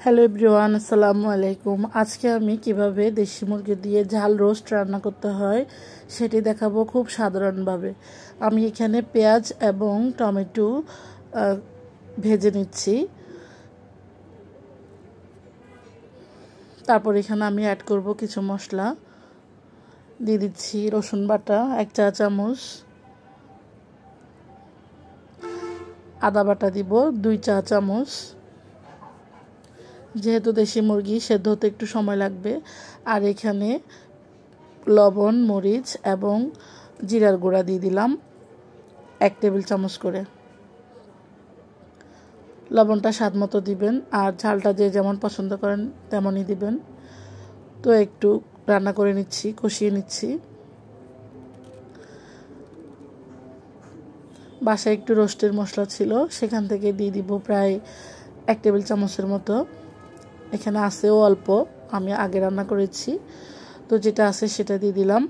Hello everyone, আসসালামু আলাইকুম। আজকে আমি কিভাবে দেশি মুরগি দিয়ে ঝাল রোস্ট রান্না করতে হয় সেটি দেখাবো খুব সাধারণভাবে। আমি এখানে পেঁয়াজ এবং টমেটো ভেজে নিচ্ছি। তারপর এখানে আমি অ্যাড করব কিছু মশলা। দিয়ে দিচ্ছি রসুন বাটা 1 চা চামচ, আদা বাটা দিব 2 চা চামচ। যেহেতু দেশি মুরগি সেদ্ধ হতে একটু সময় লাগবে। আর এখানে লবণ, মরিচ এবং জিরার গুঁড়া দিয়ে দিলাম 1 টেবিল চামচ করে। লবণটা স্বাদ মতো দিবেন, আর ঝালটা যে যেমন পছন্দ করেন তেমনই দিবেন। তো একটু রান্না করে নিচ্ছি, কষিয়ে নিচ্ছি। বাসায় একটু রোস্টের মশলা ছিল, সেখান থেকে দিয়ে দিব প্রায় 1 টেবিল চামচের মতো। এখানে আছেও অল্প, আমি আগে রান্না করেছি, তো যেটা আছে সেটা দিয়ে দিলাম।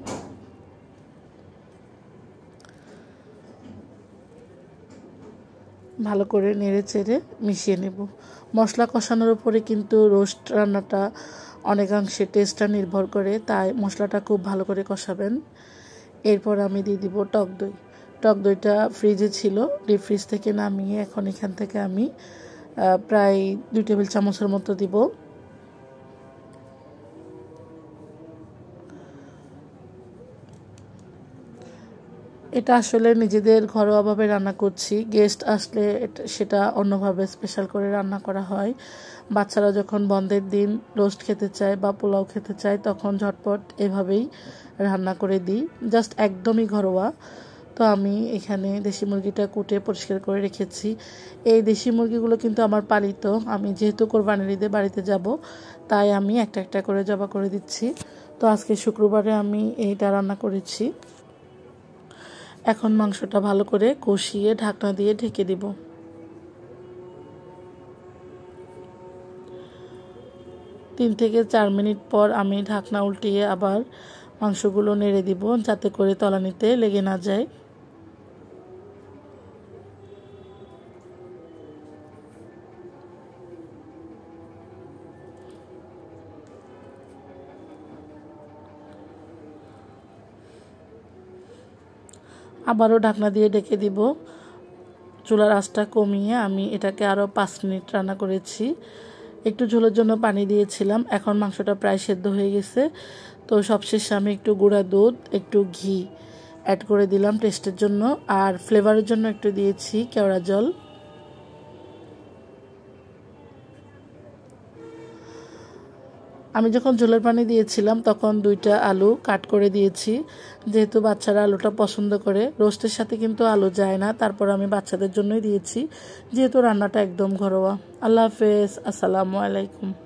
ভালো করে নেড়ে চেড়ে মিশিয়ে নেব। মশলা কষানোর উপরে কিন্তু রোস্ট রান্নাটা অনেকাংশে টেস্টটা নির্ভর করে, তাই মশলাটা খুব ভালো করে কষাবেন। এরপর আমি দিয়ে দিব টক দই। টক দইটা ফ্রিজে ছিল, ডিপ ফ্রিজ থেকে নামিয়ে এখন এখান থেকে আমি প্রায় 2 টেবিল চামচের মতো দিব। এটা আসলে নিজেদের ঘরোয়াভাবে রান্না করছি, গেস্ট আসলে সেটা অন্যভাবে স্পেশাল করে রান্না করা হয়। বাচ্চারা যখন বন্ধের দিন রোস্ট খেতে চায় বা পোলাও খেতে চায় তখন ঝটপট এভাবেই রান্না করে দিই, জাস্ট একদমই ঘরোয়া। তো আমি এখানে দেশি মুরগিটা কুটে পরিষ্কার করে রেখেছি। এই দেশি মুরগিগুলো কিন্তু আমার পালিত। আমি যেহেতু কোরবানির ঈদে বাড়িতে যাব, তাই আমি একটা একটা করে জবাই করে দিচ্ছি। তো আজকে শুক্রবারে আমি এইটা রান্না করেছি। এখন মাংসটা ভালো করে কষিয়ে ঢাকনা দিয়ে ঢেকে দিব। 3 থেকে 4 মিনিট পর আমি ঢাকনা উল্টিয়ে আবার মাংসগুলো নেড়ে দিব, যাতে করে তলানিতে লেগে না যায়। আবারও ঢাকনা দিয়ে ঢেকে দিব। চুলার আঁচটা কমিয়ে আমি এটাকে আরও 5 মিনিট রান্না করেছি। একটু ঝোলের জন্য পানি দিয়েছিলাম, এখন মাংসটা প্রায় সেদ্ধ হয়ে গেছে। তো সবশেষে আমি একটু গুঁড়া দুধ, একটু ঘি অ্যাড করে দিলাম টেস্টের জন্য, আর ফ্লেভারের জন্য একটু দিয়েছি কেওড়া জল। আমি যখন ঝোলের পানি দিয়েছিলাম তখন 2টা আলু কাট করে দিয়েছি, যেহেতু বাচ্চারা আলুটা পছন্দ করে। রোস্টের সাথে কিন্তু আলু যায় না, তারপর আমি বাচ্চাদের জন্যই দিয়েছি, যেহেতু রান্নাটা একদম ঘরোয়া। আল্লাহ হাফেজ, আসসালামু আলাইকুম।